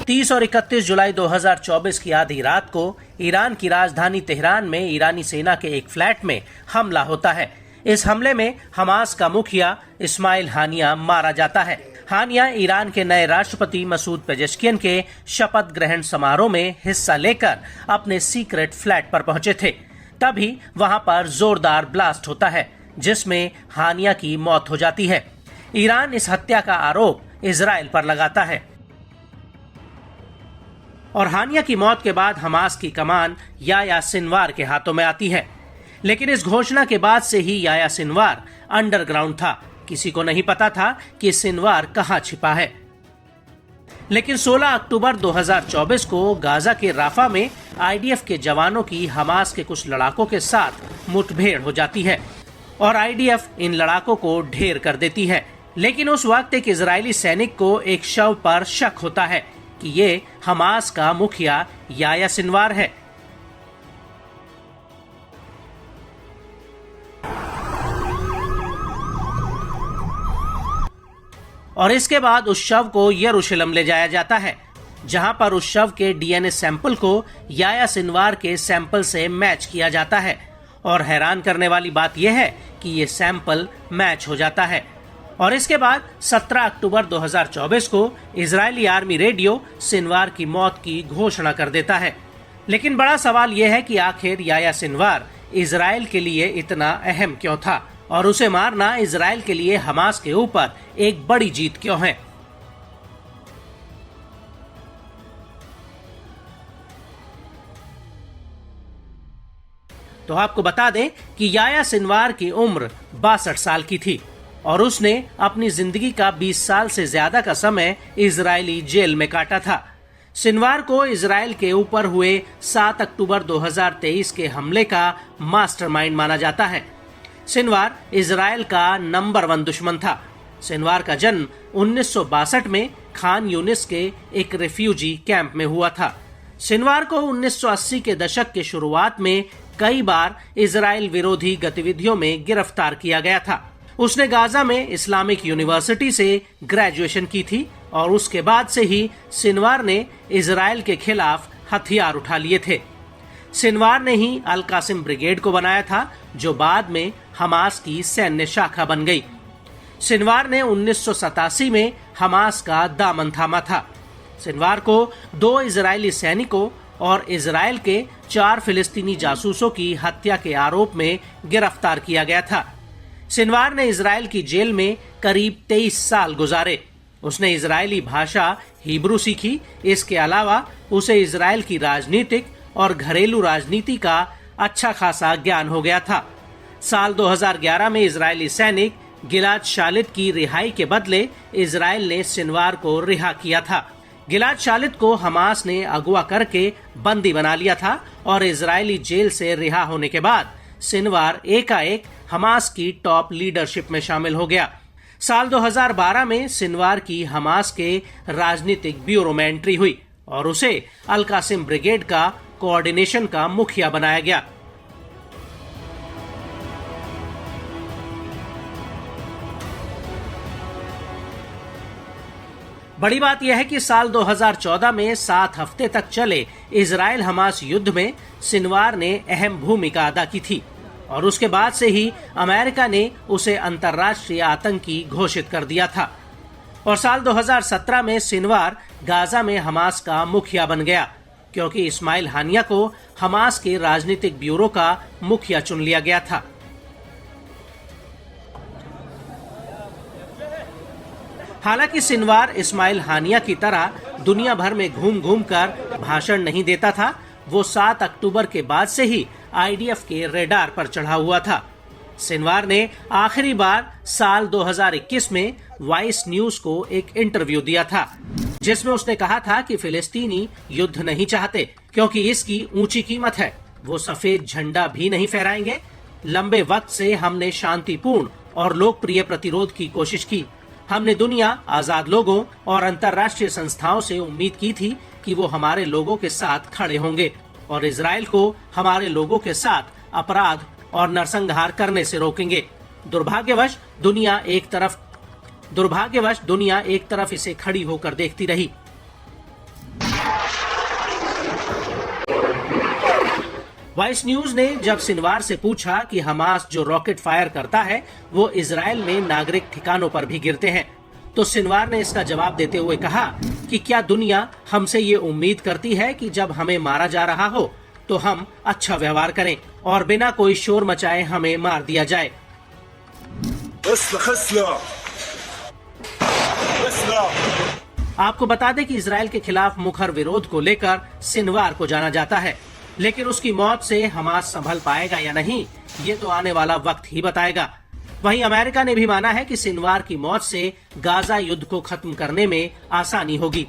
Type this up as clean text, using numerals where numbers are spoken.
30 और 31 जुलाई 2024 की आधी रात को ईरान की राजधानी तेहरान में ईरानी सेना के एक फ्लैट में हमला होता है। इस हमले में हमास का मुखिया इस्माइल हानिया मारा जाता है। हानिया ईरान के नए राष्ट्रपति मसूद पेजेश्कियन के शपथ ग्रहण समारोह में हिस्सा लेकर अपने सीक्रेट फ्लैट पर पहुंचे थे। तभी वहां पर जोरदार ब्लास्ट होता है, जिसमें हानिया की मौत हो जाती है। ईरान इस हत्या का आरोप इजराइल पर लगाता है और हानिया की मौत के बाद हमास की कमान याह्या सिनवार के हाथों में आती है। लेकिन इस घोषणा के बाद से ही याह्या सिनवार अंडरग्राउंड था। किसी को नहीं पता था कि सिनवार कहां छिपा है। लेकिन 16 अक्टूबर 2024 को गाजा के राफा में आईडीएफ के जवानों की हमास के कुछ लड़ाकों के साथ मुठभेड़ हो जाती है और आईडीएफ इन लड़ाकों को ढेर कर देती है। लेकिन उस वक्त एक इजरायली सैनिक को एक शव पर शक होता है कि ये हमास का मुखिया याह्या सिनवार है। और इसके बाद उस शव को यरूशलेम ले जाया जाता है, जहां पर उस शव के डीएनए सैंपल को याह्या सिनवार के सैंपल से मैच किया जाता है। और हैरान करने वाली बात यह है कि ये सैंपल मैच हो जाता है। और इसके बाद 17 अक्टूबर 2024 को इजरायली आर्मी रेडियो सिनवार की मौत की घोषणा कर देता है। लेकिन बड़ा सवाल यह है कि आखिर याह्या सिनवार इजराइल के लिए इतना अहम क्यों था और उसे मारना इजराइल के लिए हमास के ऊपर एक बड़ी जीत क्यों है। तो आपको बता दें कि याह्या सिनवार की उम्र 62 साल की थी और उसने अपनी जिंदगी का 20 साल से ज्यादा का समय इजरायली जेल में काटा था। सिनवार को इजराइल के ऊपर हुए 7 अक्टूबर 2023 के हमले का मास्टरमाइंड माना जाता है। सिनवार इजराइल का नंबर 1 दुश्मन था। सिनवार का जन्म 1962 में खान यूनिस के एक रेफ्यूजी कैंप में हुआ था। सिनवार को 1980 के दशक के शुरुआत में कई बार इजराइल विरोधी गतिविधियों में गिरफ्तार किया गया था। उसने गाजा में इस्लामिक यूनिवर्सिटी से ग्रेजुएशन की थी और उसके बाद से ही सिनवार ने इजराइल के खिलाफ हथियार उठा लिए थे। सिनवार ने ही अल कासिम ब्रिगेड को बनाया था, जो बाद में हमास की सैन्य शाखा बन गई। सिनवार ने 1987 में हमास का दामन थामा था। सिनवार को 2 इजरायली सैनिकों और इजराइल के 4 फिलिस्तीनी जासूसों की हत्या के आरोप में गिरफ्तार किया गया था। सिनवार ने इजराइल की जेल में करीब 23 साल गुजारे। उसने इजरायली भाषा हिब्रू सीखी। इसके अलावा उसे इजराइल की राजनीतिक और घरेलू राजनीति का अच्छा खासा ज्ञान हो गया था। साल 2011 में इजरायली सैनिक गिलाद शालित की रिहाई के बदले इजराइल ने सिनवार को रिहा किया था। गिलाद शालित को हमास ने अगवा करके बंदी बना लिया था और इजरायली जेल से रिहा होने के बाद सिनवार एकाएक हमास की टॉप लीडरशिप में शामिल हो गया। साल 2012 में सिनवार की हमास के राजनीतिक ब्यूरो में एंट्री हुई और उसे अल कासिम ब्रिगेड का कोऑर्डिनेशन का मुखिया बनाया गया। बड़ी बात यह है कि साल 2014 में 7 हफ्ते तक चले इजराइल हमास युद्ध में सिनवार ने अहम भूमिका अदा की थी और उसके बाद से ही अमेरिका ने उसे अंतर्राष्ट्रीय आतंकी घोषित कर दिया था। और साल 2017 में सिनवार गाजा में हमास का मुखिया बन गया, क्योंकि इस्माइल हानिया को हमास के राजनीतिक ब्यूरो का मुखिया चुन लिया गया था। हालांकि सिनवार इस्माइल हानिया की तरह दुनिया भर में घूम घूम कर भाषण नहीं देता था। वो 7 अक्टूबर के बाद से ही आईडीएफ के रेडार पर चढ़ा हुआ था। सिनवार ने आखिरी बार साल 2021 में वॉइस न्यूज को एक इंटरव्यू दिया था, जिसमें उसने कहा था कि फिलिस्तीनी युद्ध नहीं चाहते क्योंकि इसकी ऊंची कीमत है। वो सफेद झंडा भी नहीं फहराएंगे। लंबे वक्त से हमने शांतिपूर्ण और लोकप्रिय प्रतिरोध की कोशिश की। हमने दुनिया, आजाद लोगों और अंतर्राष्ट्रीय संस्थाओं से उम्मीद की थी कि वो हमारे लोगों के साथ खड़े होंगे और इजराइल को हमारे लोगों के साथ अपराध और नरसंहार करने से रोकेंगे। दुर्भाग्यवश दुनिया एक तरफ इसे खड़ी होकर देखती रही। वॉइस न्यूज ने जब सिनवार से पूछा कि हमास जो रॉकेट फायर करता है वो इजराइल में नागरिक ठिकानों पर भी गिरते हैं, तो सिनवार ने इसका जवाब देते हुए कहा कि क्या दुनिया हमसे ये उम्मीद करती है कि जब हमें मारा जा रहा हो तो हम अच्छा व्यवहार करें और बिना कोई शोर मचाए हमें मार दिया जाए। आपको बता दें कि इजराइल के खिलाफ मुखर विरोध को लेकर सिनवार को जाना जाता है, लेकिन उसकी मौत से हमास संभल पाएगा या नहीं, ये तो आने वाला वक्त ही बताएगा। वहीं अमेरिका ने भी माना है कि सिनवार की मौत से गाजा युद्ध को खत्म करने में आसानी होगी।